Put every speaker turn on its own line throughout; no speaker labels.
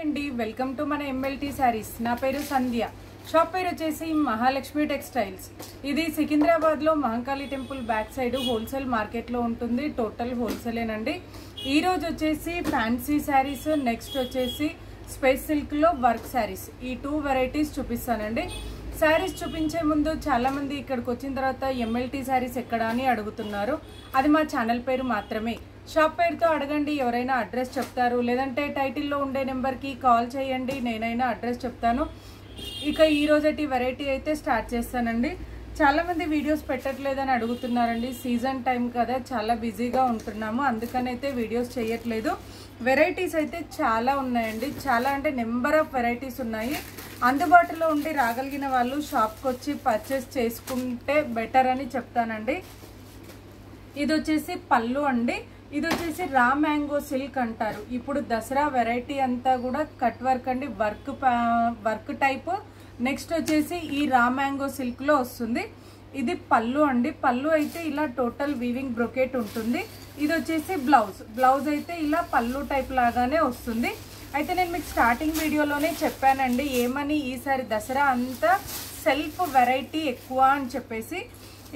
అండి welcome to మన MLT saris. నా పేరు సంధ్య. షాప్ పేరు వచ్చేసి మహాలక్ష్మి టెక్స్టైల్స్. ఇది సికింద్రాబాద్ లో Mahankali temple back side wholesale market లో ఉంటుంది. టోటల్ హోల్సేలేనండి. ఈ రోజు వచ్చేసి ఫ్యాన్సీ శారీస్, నెక్స్ట్ వచ్చేసి స్పేస్ సిల్క్ లో వర్క్ శారీస్, ఈ 2 వెరైటీస్ చూపిస్తానండి. శారీస్ చూపించే ముందు చాలా మంది ఇక్కడికి వచ్చిన తర్వాత ఎంఎల్టీ శారీస్ ఎక్కడ అని అడుగుతున్నారు. అది మా ఛానల్ పేరు మాత్రమే. షాప్ పేరుతో అడగండి, ఎవరైనా అడ్రస్ చెప్తారు. లేదంటే టైటిల్లో ఉండే నెంబర్కి కాల్ చేయండి, నేనైనా అడ్రస్ చెప్తాను. ఇక ఈ రోజటి వెరైటీ అయితే స్టార్ట్ చేస్తానండి. చాలామంది వీడియోస్ పెట్టట్లేదని అడుగుతున్నారండి. సీజన్ టైం కదా, చాలా బిజీగా ఉంటున్నాము, అందుకనైతే వీడియోస్ చేయట్లేదు. వెరైటీస్ అయితే చాలా ఉన్నాయండి. చాలా అంటే నెంబర్ ఆఫ్ వెరైటీస్ ఉన్నాయి. అందుబాటులో ఉండి రాగలిగిన వాళ్ళు షాప్కి వచ్చి పర్చేస్ చేసుకుంటే బెటర్ అని చెప్తానండి. ఇది వచ్చేసి పళ్ళు అండి. ఇది వచ్చేసి రా మ్యాంగో సిల్క్ అంటారు. ఇప్పుడు దసరా వెరైటీ అంతా కూడా కట్ వర్క్ అండి, వర్క్ టైప్. నెక్స్ట్ వచ్చేసి ఈ రా మ్యాంగో సిల్క్ లో వస్తుంది. ఇది పళ్ళు అండి. పళ్ళు అయితే ఇలా టోటల్ వీవింగ్ బ్రొకెట్ ఉంటుంది. ఇది వచ్చేసి బ్లౌజ్ అయితే ఇలా పళ్ళు టైప్ లాగానే వస్తుంది. అయితే నేను మీకు స్టార్టింగ్ వీడియోలోనే చెప్పానండి, ఏమని ఈసారి దసరా అంతా సెల్ఫ్ వెరైటీ ఎక్కువ అని చెప్పేసి.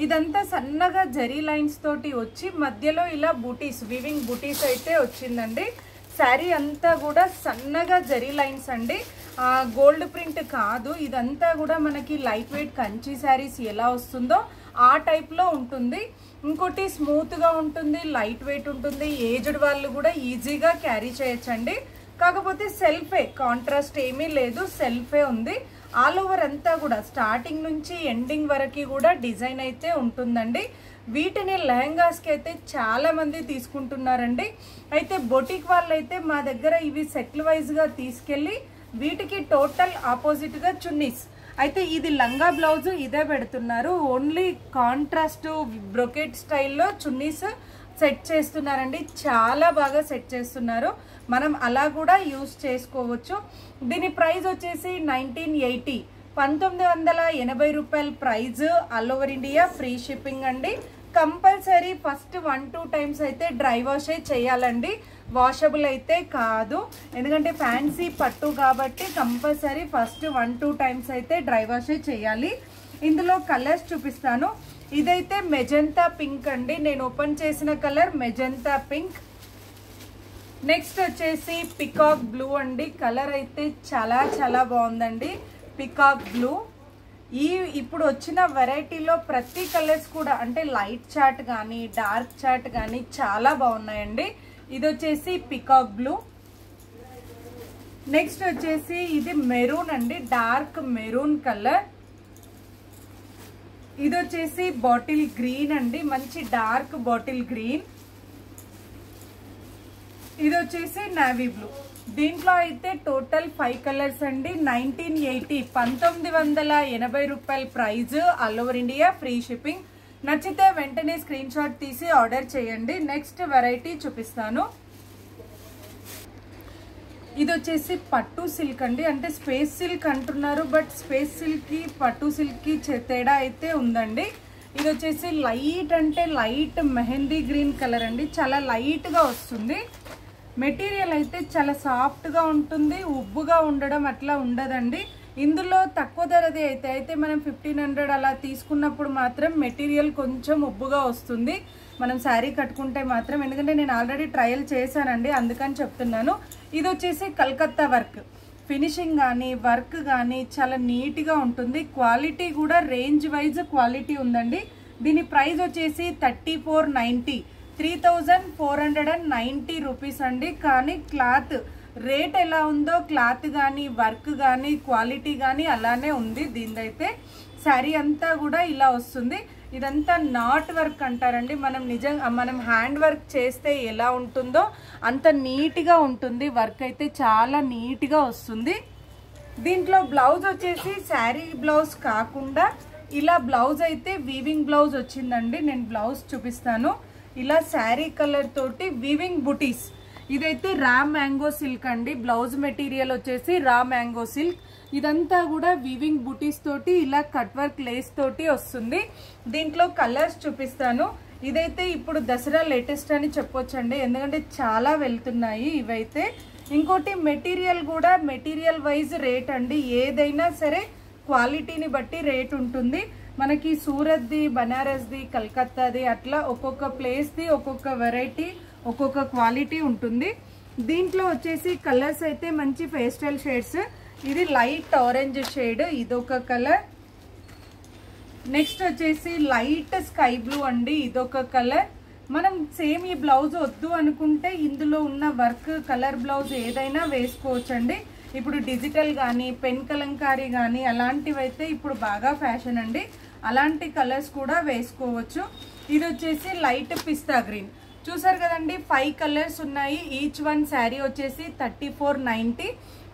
ఇదంతా సన్నగా జరీ లైన్స్ తోటి వచ్చి మధ్యలో ఇలా బూటీస్, వీవింగ్ బూటీస్ అయితే వచ్చిందండి. శారీ అంతా కూడా సన్నగా జరీ లైన్స్ అండి, గోల్డ్ ప్రింట్ కాదు. ఇదంతా కూడా మనకి లైట్ వెయిట్ కంచి శారీస్ ఎలా వస్తుందో ఆ టైప్లో ఉంటుంది. ఇంకోటి స్మూత్గా ఉంటుంది, లైట్ వెయిట్ ఉంటుంది. ఏజ్డ్ వాళ్ళు కూడా ఈజీగా క్యారీ చేయొచ్చండి. కాకపోతే సెల్ఫే, కాంట్రాస్ట్ ఏమీ లేదు, సెల్ఫే ఉంది. ఆల్ ఓవర్ అంతా కూడా స్టార్టింగ్ నుంచి ఎండింగ్ వరకు కూడా డిజైన్ అయితే ఉంటుందండి. వీటిని లెహంగాస్కి అయితే చాలా మంది తీసుకుంటున్నారండి. అయితే బొటిక్ వాళ్ళు అయితే మా దగ్గర ఇవి సెట్లు వైజ్గా తీసుకెళ్ళి వీటికి టోటల్ ఆపోజిట్గా చున్నీస్, అయితే ఇది లంగా బ్లౌజ్ ఇదే పెడుతున్నారు. ఓన్లీ కాంట్రాస్ట్ బ్రొకెట్ స్టైల్లో చున్నీస్ సెట్ చేస్తున్నారండి. చాలా బాగా సెట్ చేస్తున్నారు. మనం అలా కూడా యూజ్ చేసుకోవచ్చు. దీని ప్రైస్ వచ్చేసి 1980, 1980 రూపాయల price. All over India free shipping అండి. కంపల్సరీ ఫస్ట్ 1-2 టైమ్స్ అయితే డ్రై వాష్ చేయాలండి, వాషబుల్ అయితే కాదు. ఎందుకంటే ఫ్యాన్సీ పట్టు కాబట్టి కంపల్సరీ ఫస్ట్ 1-2 టైమ్స్ అయితే డ్రై వాష్ చేయాలి. ఇందులో కలర్స్ చూపిస్తాను. ఇదైతే మెజంతా పింక్ అండి, నేను ఓపెన్ చేసిన కలర్ మెజంతా పింక్. నెక్స్ట్ వచ్చేసి పికాక్ బ్లూ అండి. కలర్ అయితే చాలా చాలా బాగుందండి, పికాక్ బ్లూ. ఇప్పుడు వచ్చిన వెరైటీలో ప్రతి కలర్స్ కూడా అంటే లైట్ చాట్ కానీ డార్క్ చాట్ కానీ చాలా బాగున్నాయండి. ఇది వచ్చేసి పికాక్ బ్లూ. నెక్స్ట్ వచ్చేసి ఇది మెరూన్ అండి, డార్క్ మెరూన్ కలర్. ఇది వచ్చేసి బాటిల్ గ్రీన్ అండి, మంచి డార్క్ బాటిల్ గ్రీన్. ఇది వచ్చేసి నావీ బ్లూ. దీంట్లో అయితే టోటల్ 5 కలర్స్ అండి. 1980, 1980 రూపాయల price. All over India free shipping. నచ్చితే వెంటనే స్క్రీన్ షాట్ తీసి ఆర్డర్ చేయండి. నెక్స్ట్ వెరైటీ చూపిస్తాను. ఇది వచ్చేసి పట్టు సిల్క్ అండి, అంటే స్పేస్ సిల్క్ అంటున్నారు, బట్ స్పేస్ సిల్క్ కి పట్టు సిల్క్ కి తేడా అయితే ఉందండి. ఇది వచ్చేసి లైట్ అంటే లైట్ మెహందీ గ్రీన్ కలర్ అండి, చాలా లైట్ గా వస్తుంది. మెటీరియల్ అయితే చాలా సాఫ్ట్ గా ఉంటుంది, ఉబ్బుగా ఉండడం అట్లా ఉండదండి. ఇందులో తక్కువ ధరది అయితే మనం 1500 అలా తీసుకున్నప్పుడు మాత్రం మెటీరియల్ కొంచెం ఉబ్బుగా వస్తుంది మనం శారీ కట్టుకుంటే మాత్రం. ఎందుకంటే నేను ఆల్రెడీ ట్రయల్ చేశానండి, అందుకని చెప్తున్నాను. ఇది వచ్చేసి కలకత్తా వర్క్. ఫినిషింగ్ కానీ వర్క్ కానీ చాలా నీట్గా ఉంటుంది. క్వాలిటీ కూడా రేంజ్ వైజ్ క్వాలిటీ ఉందండి. దీని ప్రైస్ వచ్చేసి 3490, 3490 రూపీస్ అండి. కానీ క్లాత్ రేట్ ఎలా ఉందో క్లాత్ కానీ వర్క్ కానీ క్వాలిటీ కానీ అలానే ఉంది. దీనిదైతే శారీ అంతా కూడా ఇలా వస్తుంది. ఇదంతా నాట్ వర్క్ అంటారండి. మనం హ్యాండ్ వర్క్ చేస్తే ఎలా ఉంటుందో అంత నీట్గా ఉంటుంది. వర్క్ అయితే చాలా నీట్గా వస్తుంది. దీంట్లో బ్లౌజ్ వచ్చేసి శారీ బ్లౌజ్ కాకుండా ఇలా బ్లౌజ్ అయితే వీవింగ్ బ్లౌజ్ వచ్చిందండి. నేను బ్లౌజ్ చూపిస్తాను. ఇలా శారీ కలర్ తోటి వీవింగ్ బుటీస్. ఇదైతే రా మ్యాంగో సిల్క్ అండి. బ్లౌజ్ మెటీరియల్ వచ్చేసి రా మ్యాంగో సిల్క్. ఇదంతా కూడా వీవింగ్ బుటీస్ తోటి ఇలా కట్ వర్క్ లేస్ తోటి వస్తుంది. దీంట్లో కలర్స్ చూపిస్తాను. ఇదైతే ఇప్పుడు దసరా లేటెస్ట్ అని చెప్పొచ్చండి, ఎందుకంటే చాలా వెళ్తున్నాయి ఇవైతే. ఇంకోటి మెటీరియల్ కూడా మెటీరియల్ వైజ్ రేట్ అండి, ఏదైనా సరే క్వాలిటీని బట్టి రేట్ ఉంటుంది. మనకి సూరత్ది, బనారస్ది, కలకత్తాది అట్లా ఒక్కొక్క ప్లేస్ది ఒక్కొక్క వెరైటీ ఒక్కొక్క క్వాలిటీ ఉంటుంది. దీంట్లో వచ్చేసి కలర్స్ అయితే మంచి పేస్టల్ షేడ్స్. ఇది లైట్ ఆరెంజ్ షేడ్, ఇదొక కలర్. నెక్స్ట్ వచ్చేసి లైట్ స్కై బ్లూ అండి, ఇదొక కలర్. మనం సేమ్ ఈ బ్లౌజ్ వద్దు అనుకుంటే ఇందులో ఉన్న వర్క్ కలర్ బ్లౌజ్ ఏదైనా వేసుకోవచ్చండి. ఇప్పుడు డిజిటల్ కానీ పెన్ కలంకారీ కానీ అలాంటివి అయితే ఇప్పుడు బాగా ఫ్యాషన్ అండి, అలాంటి కలర్స్ కూడా వేసుకోవచ్చు. ఇది వచ్చేసి లైట్ పిస్తా గ్రీన్. చూసారు కదండి 5 కలర్స్ ఉన్నాయి. ఈచ్ వన్ శారీ వచ్చేసి 3490.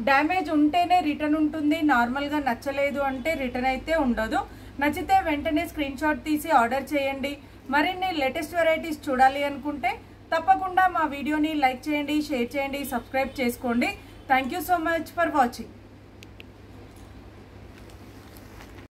డ్యామేజ్ ఉంటేనే రిటర్న్ ఉంటుంది, నార్మల్గా నచ్చలేదు అంటే రిటర్న్ అయితే ఉండదు. నచ్చితే వెంటనే స్క్రీన్ షాట్ తీసి ఆర్డర్ చేయండి. మరిన్ని లేటెస్ట్ వెరైటీస్ చూడాలి అనుకుంటే తప్పకుండా మా వీడియోని లైక్ చేయండి, షేర్ చేయండి, సబ్స్క్రైబ్ చేసుకోండి. Thank you so much for watching.